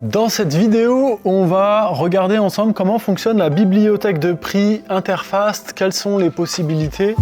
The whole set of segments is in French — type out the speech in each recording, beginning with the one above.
Dans cette vidéo, on va regarder ensemble comment fonctionne la bibliothèque de prix Interfast, quelles sont les possibilités.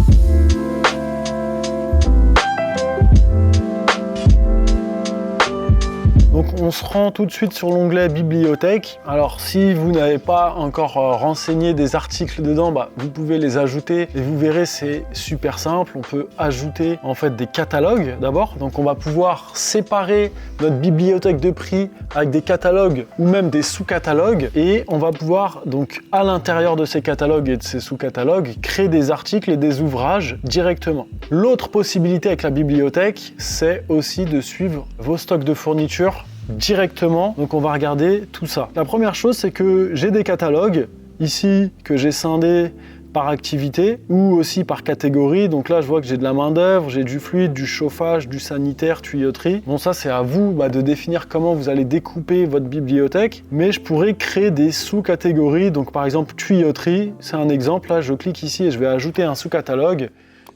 Donc on se rend tout de suite sur l'onglet bibliothèque. Alors si vous n'avez pas encore renseigné des articles dedans, vous pouvez les ajouter et vous verrez c'est super simple. On peut ajouter en fait des catalogues d'abord. Donc on va pouvoir séparer notre bibliothèque de prix avec des catalogues ou même des sous-catalogues et on va pouvoir donc à l'intérieur de ces catalogues et de ces sous-catalogues créer des articles et des ouvrages directement. L'autre possibilité avec la bibliothèque, c'est aussi de suivre vos stocks de fournitures directement. Donc on va regarder tout ça. La première chose, c'est que j'ai des catalogues ici que j'ai scindés par activité ou aussi par catégorie. Donc là, je vois que j'ai de la main-d'œuvre, j'ai du fluide, du chauffage, du sanitaire, tuyauterie. Bon, ça, c'est à vous de définir comment vous allez découper votre bibliothèque. Mais je pourrais créer des sous-catégories. Donc par exemple, tuyauterie, c'est un exemple. Là, je clique ici et je vais ajouter un sous-catalogue.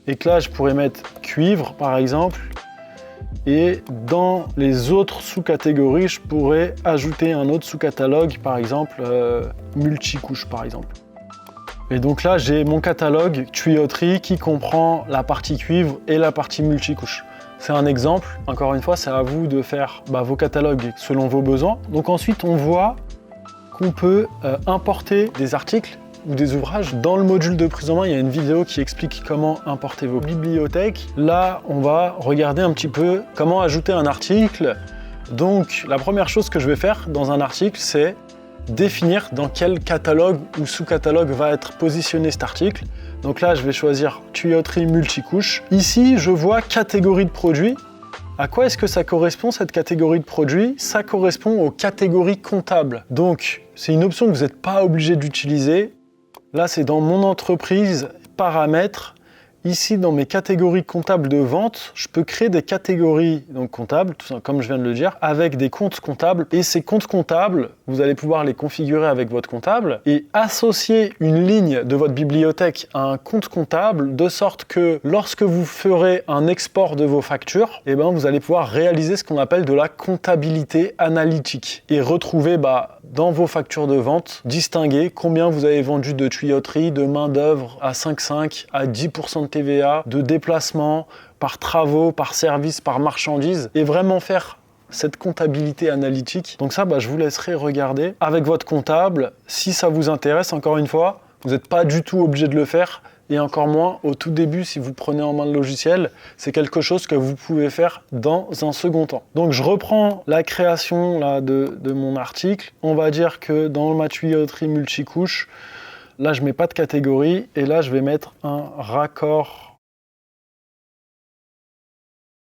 Et que là, je pourrais mettre cuivre, par exemple. Et dans les autres sous-catégories, je pourrais ajouter un autre sous-catalogue, par exemple multicouche, par exemple. Et donc là, j'ai mon catalogue tuyauterie qui comprend la partie cuivre et la partie multicouche. C'est un exemple. Encore une fois, c'est à vous de faire vos catalogues selon vos besoins. Donc ensuite, on voit qu'on peut importer des articles ou des ouvrages. Dans le module de prise en main, il y a une vidéo qui explique comment importer vos bibliothèques. Là, on va regarder un petit peu comment ajouter un article. Donc, la première chose que je vais faire dans un article, c'est définir dans quel catalogue ou sous-catalogue va être positionné cet article. Donc là, je vais choisir tuyauterie multicouche. Ici, je vois catégorie de produits. À quoi est-ce que ça correspond cette catégorie de produits? Ça correspond aux catégories comptables. Donc, c'est une option que vous n'êtes pas obligé d'utiliser. Là, c'est dans mon entreprise, paramètres. Ici, dans mes catégories comptables de vente, je peux créer des catégories comptables, tout ça, comme je viens de le dire, avec des comptes comptables. Et ces comptes comptables, vous allez pouvoir les configurer avec votre comptable et associer une ligne de votre bibliothèque à un compte comptable de sorte que lorsque vous ferez un export de vos factures, vous allez pouvoir réaliser ce qu'on appelle de la comptabilité analytique et retrouver dans vos factures de vente, distinguer combien vous avez vendu de tuyauterie, de main-d'œuvre à 5,5, à 10% de TVA, de déplacement, par travaux, par services, par marchandises, et vraiment faire cette comptabilité analytique. Donc ça, je vous laisserai regarder avec votre comptable. Si ça vous intéresse, encore une fois, vous n'êtes pas du tout obligé de le faire, et encore moins au tout début si vous prenez en main le logiciel. C'est quelque chose que vous pouvez faire dans un second temps. Donc je reprends la création de mon article. On va dire que dans ma tuyauterie multicouche, là je mets pas de catégorie et là je vais mettre un raccord.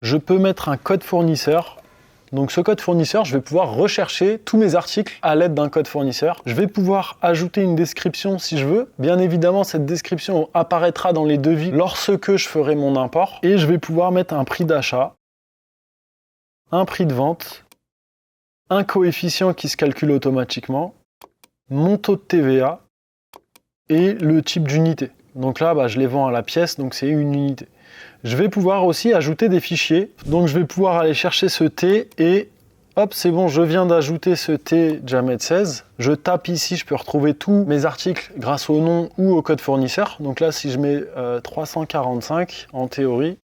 Je peux mettre un code fournisseur. Donc ce code fournisseur, je vais pouvoir rechercher tous mes articles à l'aide d'un code fournisseur. Je vais pouvoir ajouter une description si je veux. Bien évidemment, cette description apparaîtra dans les devis lorsque je ferai mon import. Et je vais pouvoir mettre un prix d'achat, un prix de vente, un coefficient qui se calcule automatiquement, mon taux de TVA et le type d'unité. Donc là, je les vends à la pièce, donc c'est une unité. Je vais pouvoir aussi ajouter des fichiers. Donc je vais pouvoir aller chercher ce T et hop, c'est bon, je viens d'ajouter ce T Jamed 16. Je tape ici, je peux retrouver tous mes articles grâce au nom ou au code fournisseur. Donc là, si je mets 345 en théorie,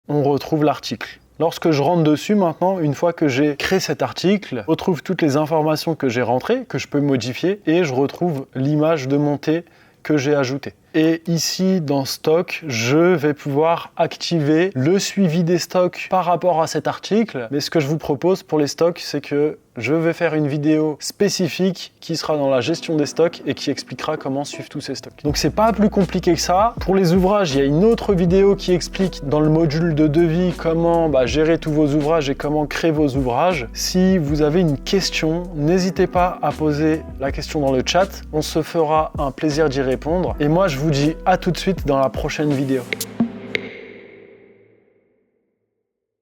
on retrouve l'article. Lorsque je rentre dessus maintenant, une fois que j'ai créé cet article, je retrouve toutes les informations que j'ai rentrées, que je peux modifier, et je retrouve l'image de mon T que j'ai ajouté. Et ici, dans Stock, je vais pouvoir activer le suivi des stocks par rapport à cet article. Mais ce que je vous propose pour les stocks, c'est que je vais faire une vidéo spécifique qui sera dans la gestion des stocks et qui expliquera comment suivre tous ces stocks. Donc c'est pas plus compliqué que ça. Pour les ouvrages, il y a une autre vidéo qui explique dans le module de devis comment gérer tous vos ouvrages et comment créer vos ouvrages. Si vous avez une question, n'hésitez pas à poser la question dans le chat. On se fera un plaisir d'y répondre. Et moi, je vous dis à tout de suite dans la prochaine vidéo.